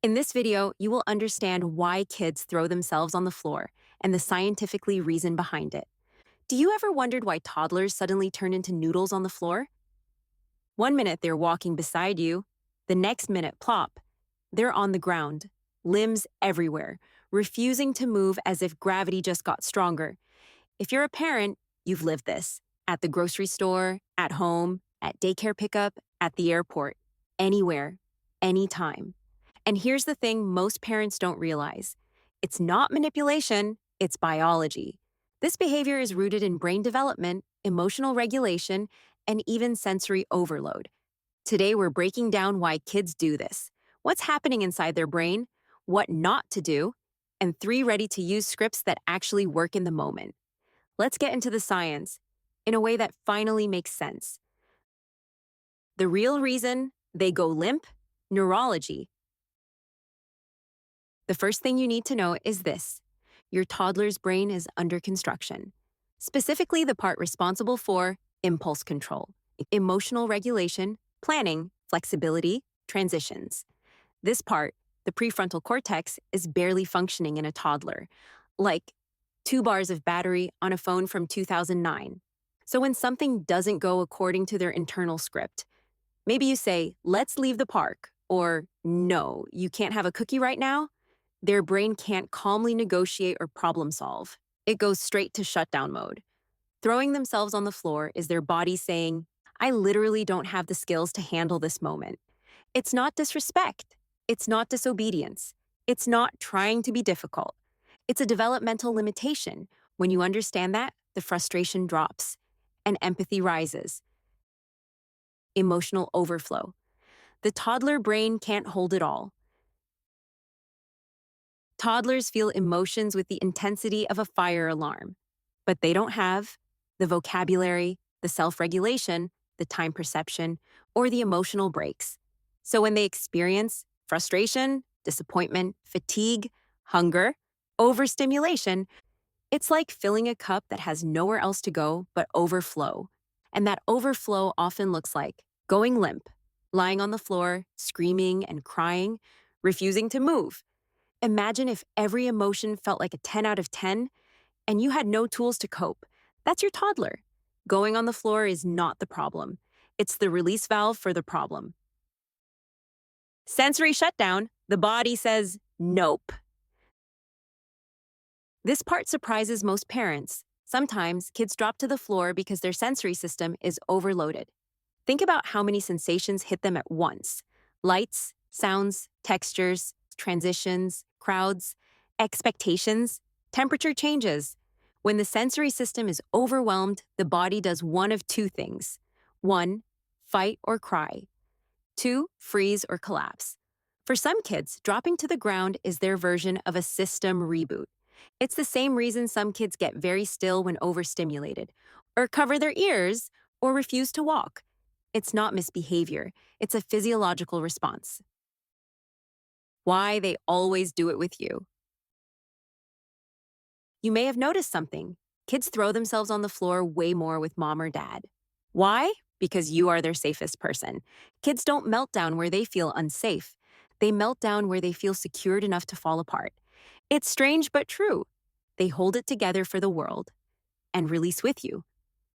In this video, you will understand why kids throw themselves on the floor and the scientifically reason behind it. Do you ever wondered why toddlers suddenly turn into noodles on the floor? One minute they're walking beside you, the next minute, plop, they're on the ground, limbs everywhere, refusing to move as if gravity just got stronger. If you're a parent, you've lived this. At the grocery store, at home, at daycare pickup, at the airport, anywhere, anytime. And here's the thing most parents don't realize. It's not manipulation, it's biology. This behavior is rooted in brain development, emotional regulation, and even sensory overload. Today, we're breaking down why kids do this, what's happening inside their brain, what not to do, and 3 ready-to-use scripts that actually work in the moment. Let's get into the science in a way that finally makes sense. The real reason they go limp? Neurology. The first thing you need to know is this. Your toddler's brain is under construction, specifically the part responsible for impulse control, emotional regulation, planning, flexibility, transitions. This part, the prefrontal cortex, is barely functioning in a toddler, like 2 bars of battery on a phone from 2009. So when something doesn't go according to their internal script, maybe you say, let's leave the park, or no, you can't have a cookie right now, their brain can't calmly negotiate or problem solve. It goes straight to shutdown mode. Throwing themselves on the floor is their body saying, I literally don't have the skills to handle this moment. It's not disrespect. It's not disobedience. It's not trying to be difficult. It's a developmental limitation. When you understand that, the frustration drops and empathy rises. Emotional overflow. The toddler brain can't hold it all. Toddlers feel emotions with the intensity of a fire alarm, but they don't have the vocabulary, the self-regulation, the time perception, or the emotional breaks. So when they experience frustration, disappointment, fatigue, hunger, overstimulation, it's like filling a cup that has nowhere else to go but overflow. And that overflow often looks like going limp, lying on the floor, screaming and crying, refusing to move. Imagine if every emotion felt like a 10 out of 10 and you had no tools to cope. That's your toddler. Going on the floor is not the problem. It's the release valve for the problem. Sensory shutdown, the body says, nope. This part surprises most parents. Sometimes kids drop to the floor because their sensory system is overloaded. Think about how many sensations hit them at once. Lights, sounds, textures, transitions, crowds, expectations, temperature changes. When the sensory system is overwhelmed, the body does one of 2 things. 1, fight or cry. 2, freeze or collapse. For some kids, dropping to the ground is their version of a system reboot. It's the same reason some kids get very still when overstimulated, or cover their ears, or refuse to walk. It's not misbehavior, it's a physiological response. Why they always do it with you. You may have noticed something. Kids throw themselves on the floor way more with mom or dad. Why? Because you are their safest person. Kids don't melt down where they feel unsafe. They melt down where they feel secured enough to fall apart. It's strange but true. They hold it together for the world and release with you.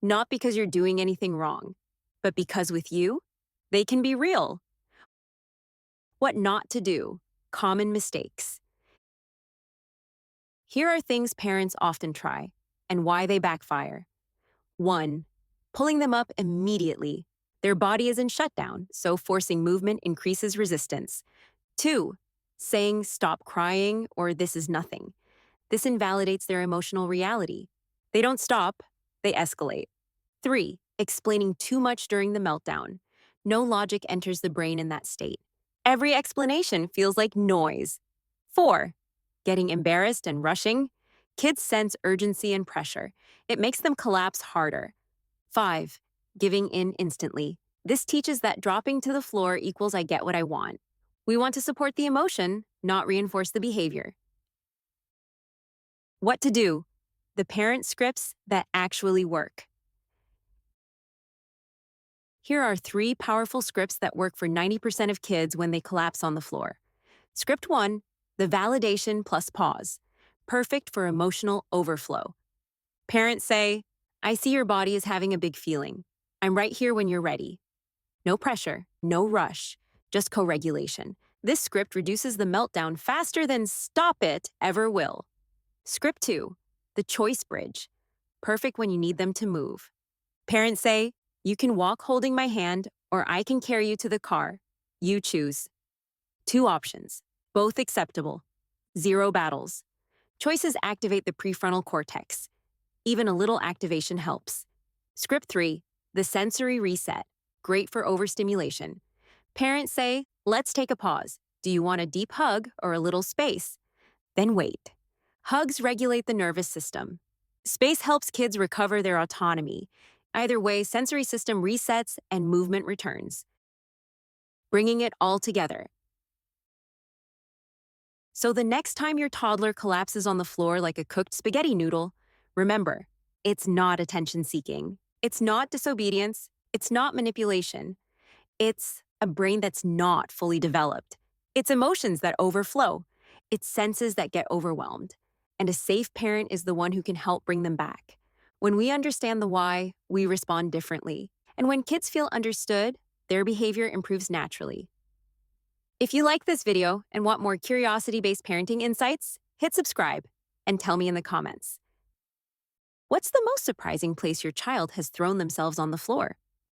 Not because you're doing anything wrong, but because with you, they can be real. What not to do. Common mistakes. Here are things parents often try and why they backfire. 1. Pulling them up immediately. Their body is in shutdown, so forcing movement increases resistance. 2. Saying stop crying or this is nothing. This invalidates their emotional reality. They don't stop, they escalate. 3. Explaining too much during the meltdown. No logic enters the brain in that state. Every explanation feels like noise. 4. Getting embarrassed and rushing. Kids sense urgency and pressure. It makes them collapse harder. 5. Giving in instantly. This teaches that dropping to the floor equals I get what I want. We want to support the emotion, not reinforce the behavior. What to do? The parent scripts that actually work. Here are 3 powerful scripts that work for 90% of kids when they collapse on the floor. Script 1, the validation plus pause. Perfect for emotional overflow. Parents say, I see your body is having a big feeling. I'm right here when you're ready. No pressure, no rush, just co regulation. This script reduces the meltdown faster than stop it ever will. Script 2, the choice bridge. Perfect when you need them to move. Parents say, you can walk holding my hand, or I can carry you to the car. You choose. Two options, both acceptable. Zero battles. Choices activate the prefrontal cortex. Even a little activation helps. Script 3, the sensory reset. Great for overstimulation. Parents say, let's take a pause. Do you want a deep hug or a little space? Then wait. Hugs regulate the nervous system. Space helps kids recover their autonomy. Either way, sensory system resets and movement returns, bringing it all together. So the next time your toddler collapses on the floor like a cooked spaghetti noodle, remember, it's not attention seeking. It's not disobedience. It's not manipulation. It's a brain that's not fully developed. It's emotions that overflow. It's senses that get overwhelmed. And a safe parent is the one who can help bring them back. When we understand the why, we respond differently. And when kids feel understood, their behavior improves naturally. If you like this video and want more curiosity-based parenting insights, hit subscribe and tell me in the comments. What's the most surprising place your child has thrown themselves on the floor?